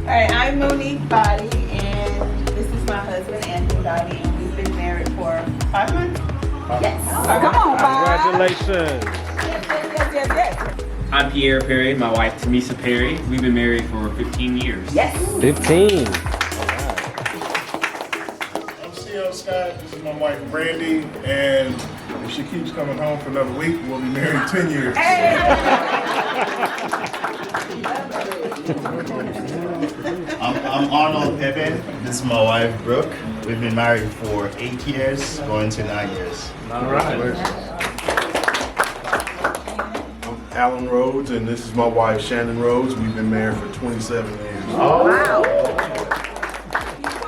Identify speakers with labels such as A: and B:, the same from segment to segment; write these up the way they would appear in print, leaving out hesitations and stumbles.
A: Alright, I'm Monique Body, and this is my husband, Anthony Body, and we've been married for 5 months? Yes. Come on, 5.
B: Congratulations.
A: Yes.
C: I'm Pierre Perry, my wife Tamisa Perry. We've been married for 15 years.
A: Yes.
B: 15.
D: I'm C.O. Scott, this is my wife Brandy, and if she keeps coming home for another week, we'll be married 10 years.
E: I'm Arnold Pippin. This is my wife Brooke. We've been married for 8 years, going to 9 years.
B: All right.
D: I'm Alan Rhodes, and this is my wife Shannon Rhodes. We've been married for 27 years.
A: Oh, wow.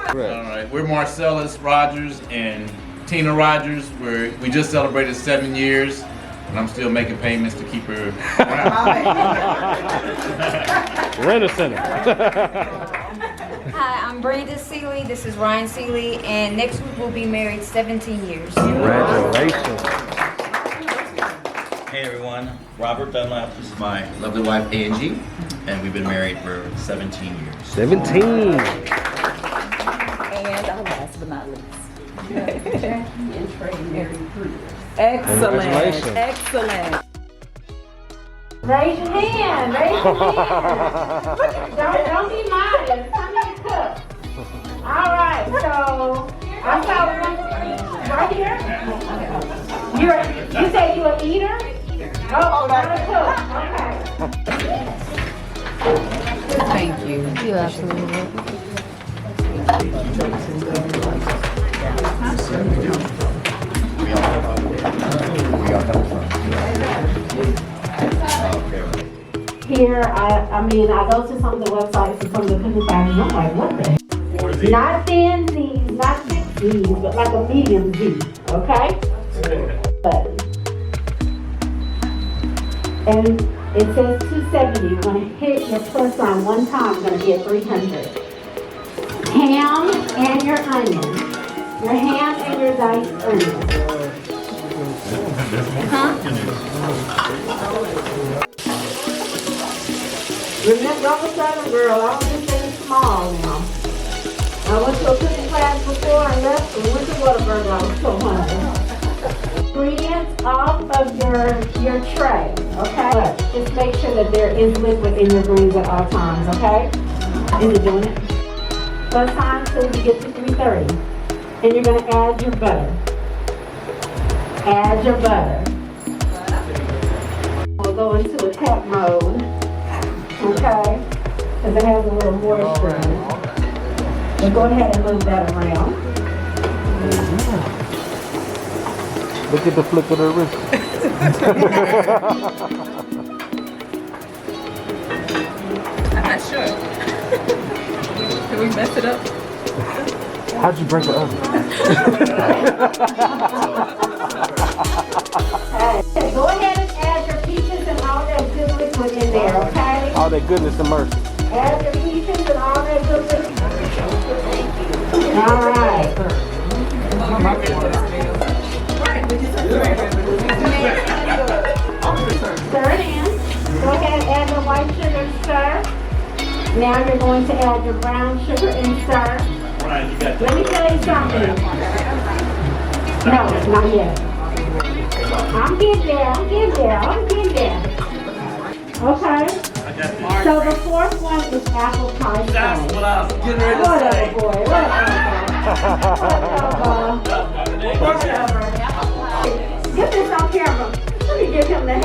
F: All right, we're Marcellus Rogers and Tina Rogers. We just celebrated 7 years, and I'm still making payments to keep her around.
B: Rent a center.
G: Hi, I'm Brenda Seeley. This is Ryan Seeley, and next week we'll be married 17 years.
B: Congratulations.
E: Hey everyone, Robert Dunlap. This is my lovely wife Angie, and we've been married for 17 years.
B: 17.
A: And last but not least. Jackie and Trey married 3 years. Excellent.
B: Congratulations.
A: Excellent.
H: Raise your hand. Raise your hand. Don't be modest. Come here, cook. All right. So I saw one right here. You say you an eater? Oh, not a cook. Okay.
A: Thank you.
G: You absolutely.
H: Here, I mean, I go to some of the websites and some of the cooking classes, and I'm like, what the heck? Not thin Z's, not thick Z's, but like a medium Z, okay? And it says 270. You're going to hit your plus sign one time. You're going to get 300. Ham and your onion. Your ham and your diced onion. Remember, I'm a Southern girl. I don't do things small now. I went to a cooking class before I left and went to Whataburger. I was so hungry. Ingredients off of your tray, okay? But just make sure that there is liquid in your greens at all times, okay? Is it doing it? Plus time till you get to 330. And you're gonna add your butter. Add your butter. We'll go into a tap mode, okay? Because it has a little moisture in it. We'll go ahead and move that around.
B: Look at the flick of the wrist.
A: I'm not sure. Can we mess it up?
B: How'd you break the oven?
H: Okay, go ahead and add your peaches and all that good liquid in there, okay?
B: All that goodness and mercy.
H: Add your peaches and all that good liquid. All right. Stir it in. Go ahead and add the white sugar and stir. Now you're going to add your brown sugar and stir. Let me tell you something. No, not yet. I'm getting there. Okay. So the fourth one is apple pie.
F: That's what I was getting ready to
H: Whatever,
F: say.
H: boy. Whatever. Get this on camera. Let me give him the hand.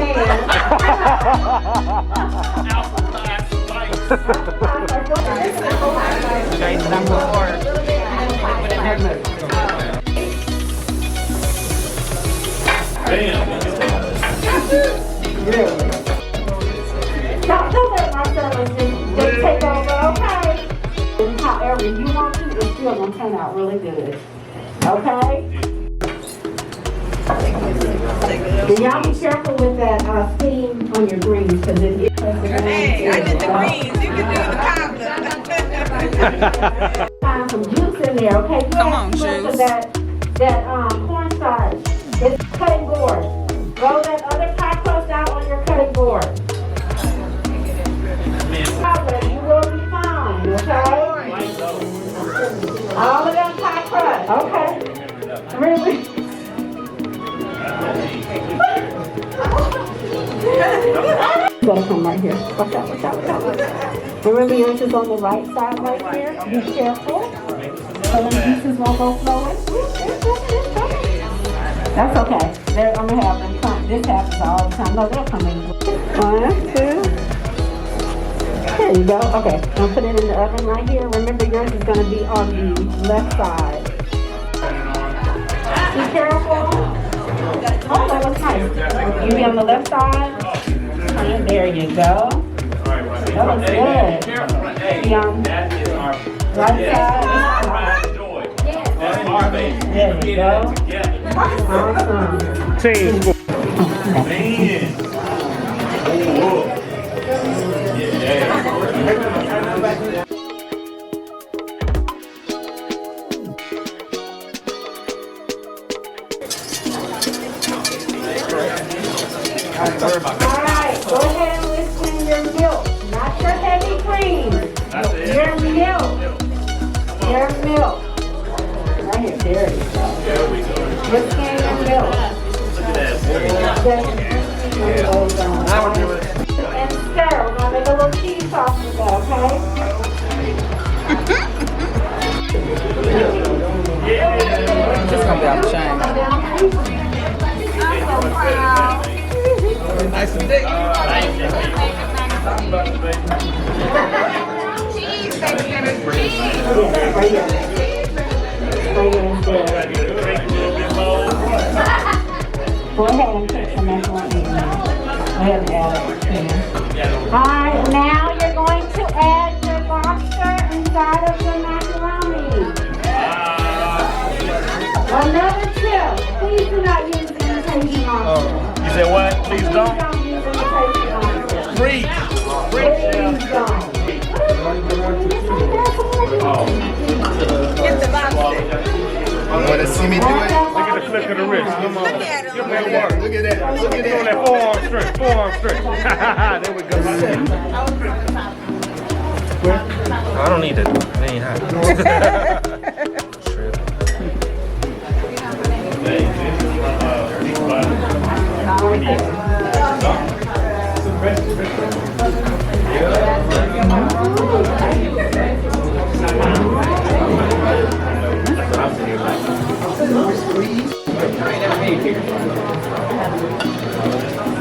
H: Really? Don't let Marcellus just take over, okay? And however you want to, it's still going to turn out really good. Okay? And y'all be careful with that steam on your greens because it is.
A: Hey, I did the greens. You can do the cobbler.
H: Find some juice in there, okay?
A: Come on,
H: juice.
A: juice.
H: That cornstarch. It's cutting board. Roll that other pie crust out on your cutting board. You will be fine, okay? Gotta come right here. Watch out, watch out, watch out. Remember yours is on the right side right here. Be careful. So the pieces won't go flowing. That's okay. I'm gonna have them come. This happens all the time. No, they'll come in. 1, 2. There you go. Okay. I'll put it in the oven right here. Remember yours is gonna be on the left side. Be careful. Oh, that was nice. You be on the left side. There you go. That was good. Be on right side. There you go. Awesome.
B: Team.
H: Alright, go ahead and whisk in your milk. Not your heavy cream. Your milk. Your milk. Right here, there you go. Whisk in your milk. And stir. We're gonna make a little cheese sauce with that, okay?
A: Just gonna be out of shame.
F: Nice and thick.
G: Cheese, baby, cheese.
H: Right here. Right here is good. Go ahead and put some macaroni in there. Go ahead and add it. Alright, now you're going to add your lobster inside of the macaroni. Another tip, please do not use imitation lobster.
B: You said what? Please
H: Please
B: don't.
H: don't use imitation lobster.
F: Freak.
H: Please don't.
A: Get the lobster.
E: You wanna see me do it?
B: Look at the flick of the wrist. Come on.
A: Look at him.
E: Look at that. Look at that. Look at
B: On that
E: that.
B: forearm straight. Forearm straight. There we go. I don't need that. It ain't hot.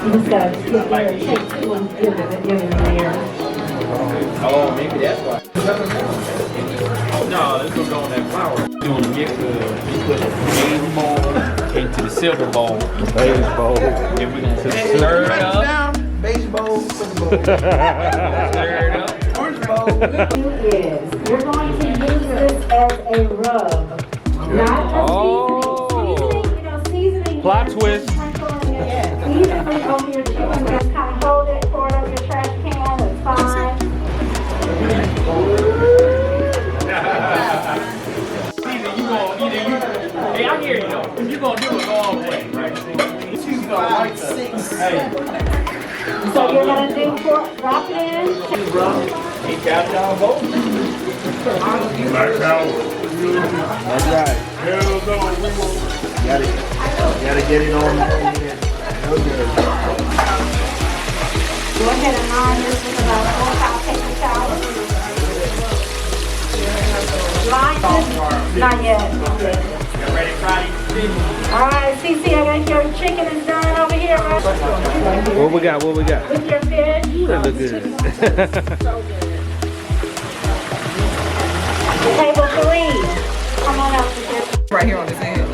H: You just gotta get there and take two and give it there.
C: Oh, maybe that's why. No, this will go in that flour. Doing the mix of, we put the beige bowl into the silver bowl.
B: Beige bowl.
C: And we're going to stir it up.
A: Beige bowl, silver bowl.
C: Stir it up.
A: Orange bowl.
H: You're going to use this as a rub, not a seasoning. Seasoning.
B: Plot twist.
H: Seasoning over your chicken, just kind of hold it, pour it over your trash can, it's fine.
C: Hey, I hear you though. If you're going to do it all the way, right? She's going to like that. Hey.
H: So you're going to do, drop it in.
C: He got y'all both.
D: Black power.
B: That's right.
D: Hell no, we won't.
E: Gotta get it on.
H: Go ahead and line this with about 4 paper towels. Line this, not yet.
C: Ready, Friday?
H: Alright, Cece, I got your chicken is done over here, right?
B: What we got? What we got?
H: With your fish.
B: That look good.
H: Table 3. Come on up with your.
A: Right here on this end.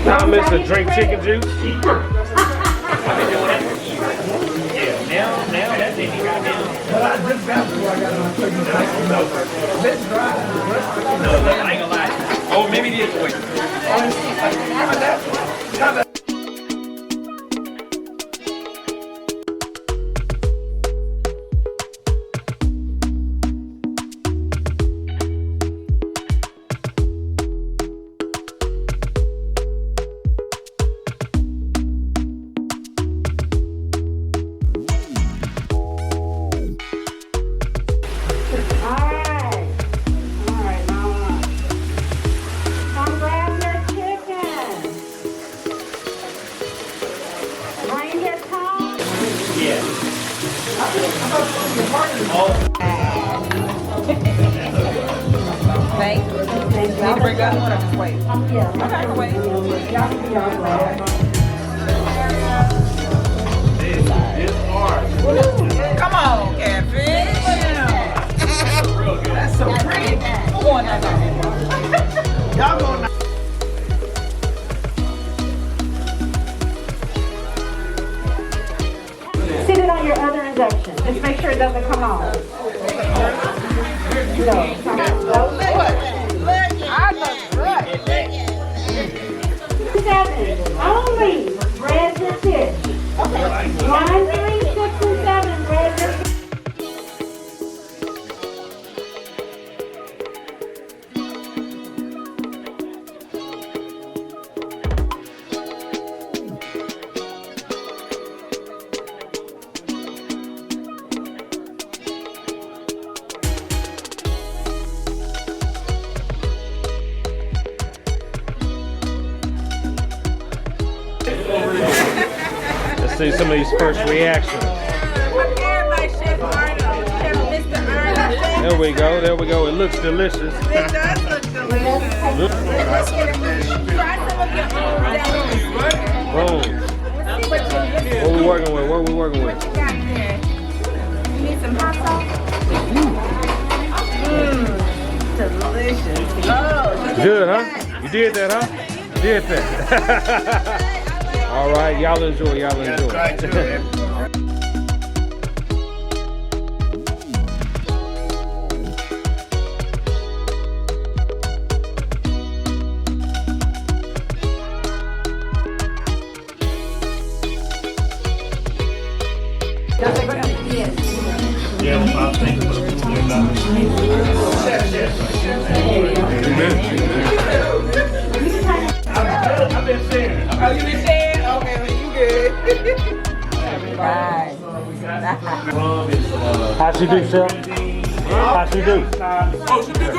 B: Now, Mr. Drink Chicken Juice.
C: Now that's it. He got down. No, I ain't gonna lie. Oh, maybe it is. Wait.
H: Alright, now come grab your chicken.
A: guys want to just wait?
H: Yeah.
A: Okay, I can wait.
H: Y'all can be all right.
A: Come on, catfish. That's so pretty. Who won that? Y'all going
H: Sit it on your other induction. Just make sure it doesn't come off. No. Seven. Only breads and fish. 1, 3, 6, and 7 breads and fish.
B: Let's see some of these first reactions. There we go, there we go. It looks delicious.
A: It does look delicious. Try some of your own.
B: Boom. What we working with? What we working with?
A: What you got there? You need some hot sauce? Delicious. Oh,
B: Good, huh? You did that, huh? You did that. All right, y'all enjoy, y'all enjoy.
E: Try to, man. Yeah, I'll thank you for doing that. I've been saying it.
A: Oh, you been saying? Okay, well, you good. Right.
B: How she do, Chef? How she do?
C: Oh, should be good.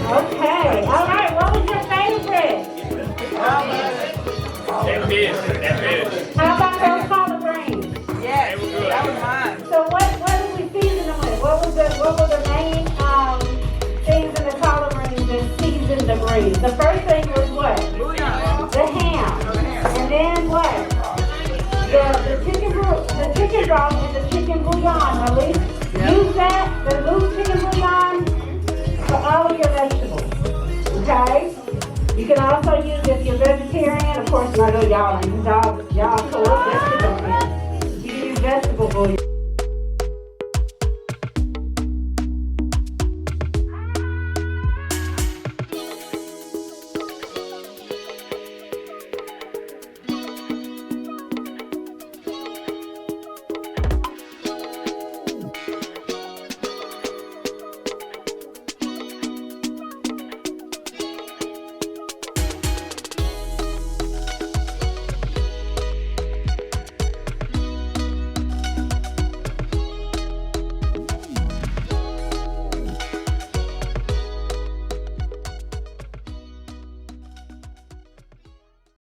H: Okay. All right. What was your favorite?
C: That fish.
H: How about those collard greens?
A: Yes, that was mine.
H: So what did we season them with? What were the main things in the collard greens that seasoned the greens? The first thing was what? The ham. And then what? The chicken broth and the chicken bouillon. At least use that, the loose chicken bouillon, for all of your vegetables. Okay? You can also use, if you're vegetarian, of course, I know y'all so vegetable. You can use vegetable bouillon.